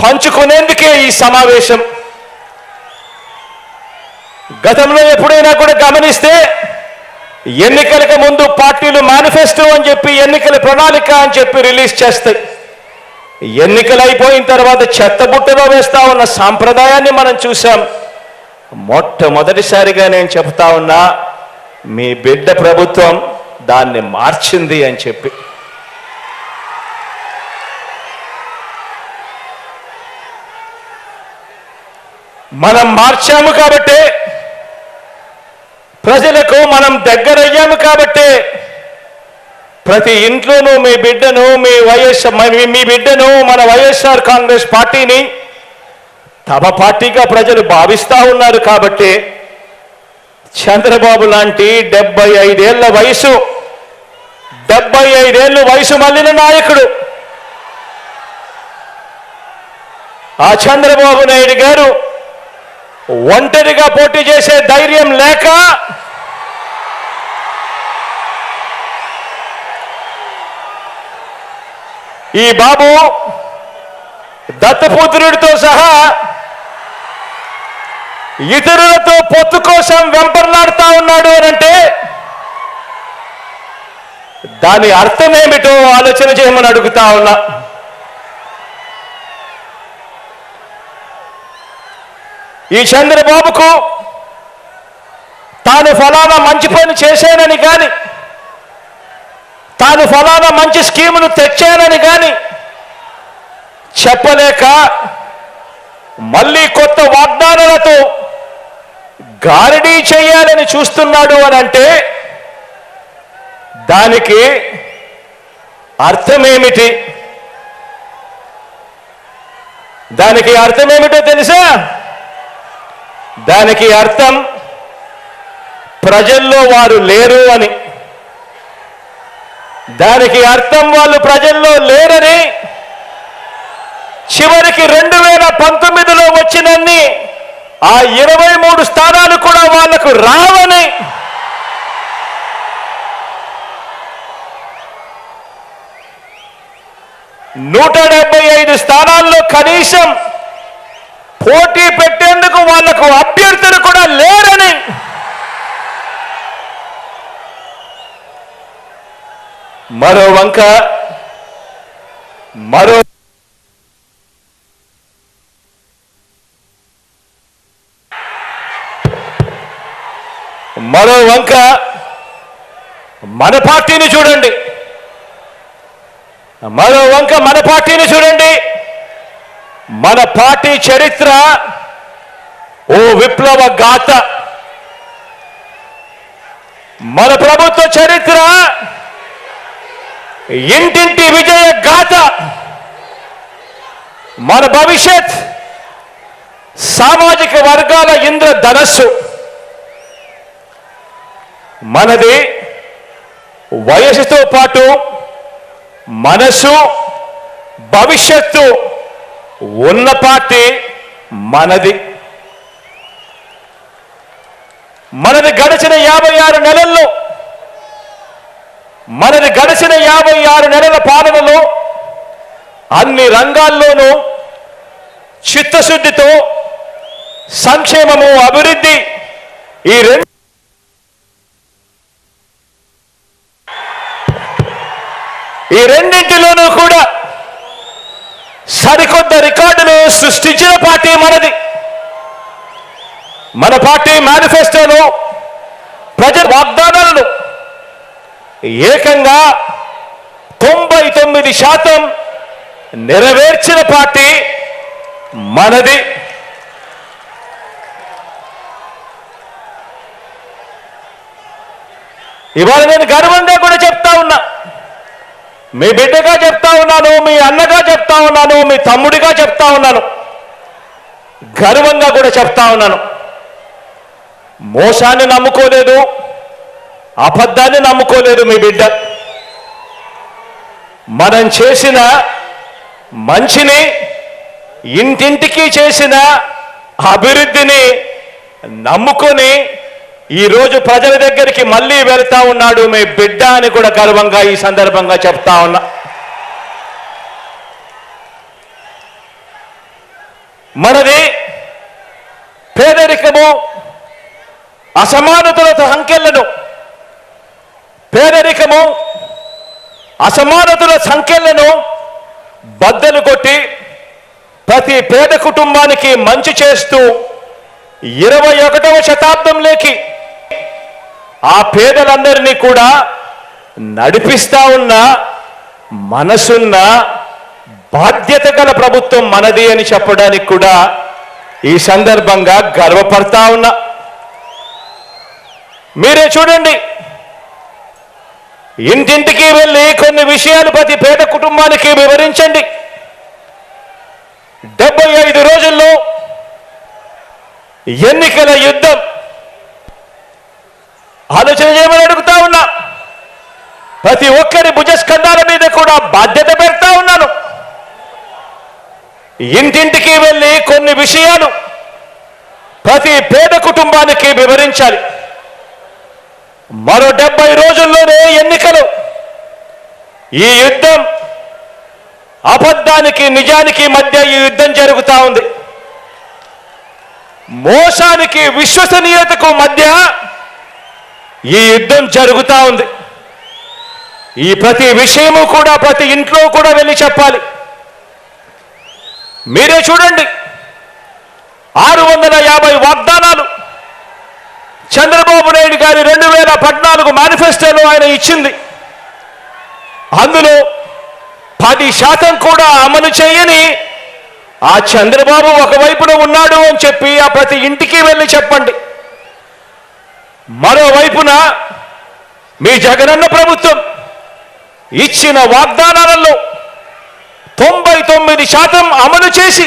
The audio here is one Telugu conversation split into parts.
పంచుకునేందుకే ఈ సమావేశం. గతంలో ఎప్పుడైనా కూడా గమనిస్తే ఎన్నికలకు ముందు పార్టీలు మేనిఫెస్టో అని చెప్పి, ఎన్నికల ప్రణాళిక అని చెప్పి రిలీజ్ చేస్తాయి. ఎన్నికలు అయిపోయిన తర్వాత చెత్తబుట్టలో వేస్తా ఉన్న సాంప్రదాయాన్ని మనం చూసాం. మొట్టమొదటిసారిగా నేను చెప్తా ఉన్నా, మీ బిడ్డ ప్రభుత్వం దాన్ని మార్చింది అని చెప్పి. మనం మార్చాము కాబట్టే, ప్రజలకు మనం దగ్గరయ్యాము కాబట్టే ప్రతి ఇంట్లోనూ మీ బిడ్డను, మీ బిడ్డను, మన వైఎస్ఆర్ కాంగ్రెస్ పార్టీని తమ పార్టీగా ప్రజలు భావిస్తూ ఉన్నారు. కాబట్టి చంద్రబాబు లాంటి 75 ఏళ్ళ వయసు మళ్ళిన నాయకుడు, ఆ చంద్రబాబు నాయుడు గారు ఒంటరిగా పోటీ చేసే ధైర్యం లేక ఈ బాబు దత్తపుత్రుడితో సహా ఇతరులతో పొత్తు కోసం వెంపర్లాడుతా ఉన్నాడు అనంటే దాని అర్థమేమిటో ఆలోచన చేయమని అడుగుతా ఉన్నా. ఈ చంద్రబాబుకు తాను ఫలానా మంచి పని చేశానని కానీ, తాను ఫలానా మంచి స్కీమును తెచ్చానని కానీ చెప్పలేక మళ్ళీ కొత్త వాగ్దానాలతో గారడీ చేయాలని చూస్తున్నాడు అని అంటే దానికి అర్థమేమిటి? దానికి అర్థమేమిటో తెలుసా? దానికి అర్థం ప్రజల్లో వారు లేరు అని. దానికి అర్థం వాళ్ళు ప్రజల్లో లేరని, చివరికి 2019లో వచ్చినన్ని ఆ 23 స్థానాలు కూడా వాళ్లకు రావని. $175 స్థానాల్లో కనీసం పోటీ పెట్టేందుకు వాళ్లకు అభ్యర్థులు కూడా లేరని. మరో వంక మన పార్టీని చూడండి. మన పార్టీ చరిత్ర ఓ విప్లవ గాథ. మన ప్రభుత్వ చరిత్ర ఇంటింటి విజయ గాథ. మన భవిష్యత్ సామాజిక వర్గాల ఇంద్రధనస్సు. మనది వయసుతో పాటు మనసు, భవిష్యత్తు ఉన్న పార్టీ మనది. గడిచిన 56 నెలల్లో, గడిచిన 56 నెలల పాలనలో అన్ని రంగాల్లోనూ చిత్తశుద్ధితో సంక్షేమము, అభివృద్ధి ఈ రెండింటిలోనూ కూడా సరికొత్త రికార్డులు సృష్టించిన పార్టీ మనది. మన పార్టీ మేనిఫెస్టోలో ప్రజల వాగ్దానాలను ఏకంగా 99% నెరవేర్చిన పార్టీ మనది. ఇవాళ నేను గర్వంగా కూడా చెప్తా ఉన్నా, మీ బిడ్డగా చెప్తా ఉన్నాను, మీ అన్నగా చెప్తా ఉన్నాను, మీ తమ్ముడిగా చెప్తా ఉన్నాను, గర్వంగా కూడా చెప్తా ఉన్నాను. మోసాన్ని నమ్ముకోలేదు, అబద్ధాన్ని నమ్ముకోలేదు మీ బిడ్డ. మనం చేసిన మంచిని, ఇంటింటికి చేసిన అభివృద్ధిని నమ్ముకొని ఈరోజు ప్రజల దగ్గరికి మళ్ళీ వెళ్తా ఉన్నాడు మీ బిడ్డ అని కూడా గర్వంగా ఈ సందర్భంగా చెప్తా ఉన్నా. మనది పేదరికము, అసమానతల సంఖ్యలను, పేదరికము అసమానతల సంఖ్యలను బద్దలు కొట్టి ప్రతి పేద కుటుంబానికి మంచి చేస్తూ 21వ శతాబ్దంలోకి ఆ పేదలందరినీ కూడా నడిపిస్తా ఉన్న మనసున్న బాధ్యత గల ప్రభుత్వం మనది అని చెప్పడానికి కూడా ఈ సందర్భంగా గర్వపడతా ఉన్నా. మీరే చూడండి, ఇంటింటికి వెళ్ళి కొన్ని విషయాలు ప్రతి పేద కుటుంబానికి వివరించండి. 75 రోజుల్లో ఎన్నికల యుద్ధం ఆలోచన చేయమని అడుగుతా ఉన్నా. ప్రతి ఒక్కరి భుజస్కంధాల మీద కూడా బాధ్యత పెడతా ఉన్నాను. ఇంటింటికి వెళ్ళి కొన్ని విషయాలు ప్రతి పేద కుటుంబానికి వివరించాలి. మరో 70 రోజుల్లోనే ఎన్నికలు. ఈ యుద్ధం అబద్ధానికి నిజానికి మధ్య ఈ యుద్ధం జరుగుతూ ఉంది. మోసానికి విశ్వసనీయతకు మధ్య ఈ యుద్ధం జరుగుతూ ఉంది. ఈ ప్రతి విషయము కూడా ప్రతి ఇంట్లో కూడా వెళ్ళి చెప్పాలి. మీరే చూడండి, 650 వాగ్దానాలు చంద్రబాబు నాయుడు గారి 2014 మేనిఫెస్టోలో ఆయన ఇచ్చింది. అందులో 10% కూడా అమలు చేయని ఆ చంద్రబాబు ఒకవైపున ఉన్నాడు అని చెప్పి ఆ ప్రతి ఇంటికి వెళ్ళి చెప్పండి. మరోవైపున మీ జగనన్న ప్రభుత్వం ఇచ్చిన వాగ్దానాలలో 99% అమలు చేసి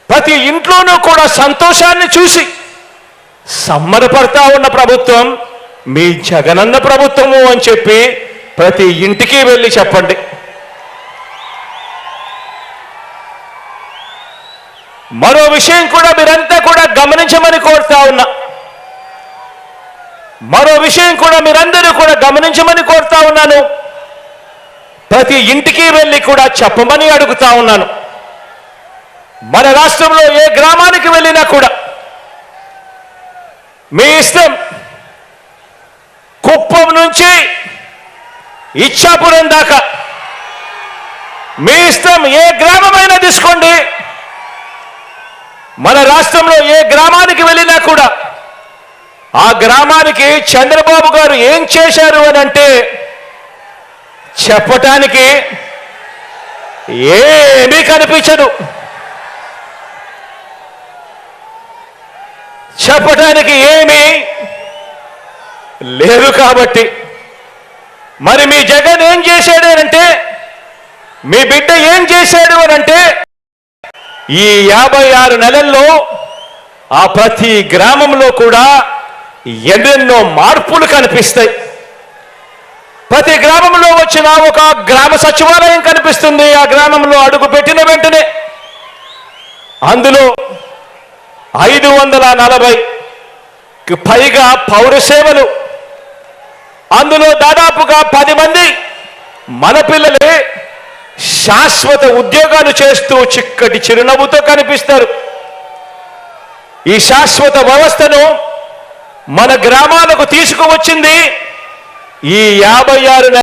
ప్రతి ఇంట్లోనూ కూడా సంతోషాన్ని చూసి సమ్మరపడతా ఉన్న ప్రభుత్వం మీ జగనన్న ప్రభుత్వము అని చెప్పి ప్రతి ఇంటికి వెళ్ళి చెప్పండి. మరో విషయం కూడా మీరంతా కూడా గమనించమని కోరుతా ఉన్నా. మరో విషయం కూడా మీరందరూ కూడా గమనించమని కోరుతా ఉన్నాను. ప్రతి ఇంటికి వెళ్ళి కూడా చెప్పమని అడుగుతా ఉన్నాను. మన రాష్ట్రంలో ఏ గ్రామానికి వెళ్ళినా కూడా మీ ఇష్టం, కుప్పం నుంచి ఇచ్చాపురం దాకా మీ ఇష్టం, ఏ గ్రామమైనా తీసుకోండి. మన రాష్ట్రంలో ఏ గ్రామానికి వెళ్ళినా కూడా ఆ గ్రామానికి చంద్రబాబు గారు ఏం చేశారు అని అంటే చెప్పటానికి ఏమీ కనిపించదు. చెప్పటానికి ఏమీ లేదు. కాబట్టి మరి మీ జగన్ ఏం చేశాడు అనంటే, మీ బిడ్డ ఏం చేశాడు అనంటే, ఈ 56 నెలల్లో ఆ ప్రతి గ్రామంలో కూడా ఎన్నెన్నో మార్పులు కనిపిస్తాయి. ప్రతి గ్రామంలో వచ్చిన ఒక గ్రామ సచివాలయం కనిపిస్తుంది. ఆ గ్రామంలో అడుగు పెట్టిన వెంటనే అందులో 540కి పైగా పౌర సేవలు, అందులో దాదాపుగా 10 మంది మన పిల్లలే శాశ్వత ఉద్యోగాలు చేస్తూ చిక్కటి చిరునవ్వుతో కనిపిస్తారు. ఈ శాశ్వత వ్యవస్థను మన గ్రామాలకు తీసుకువచ్చింది ఈ 56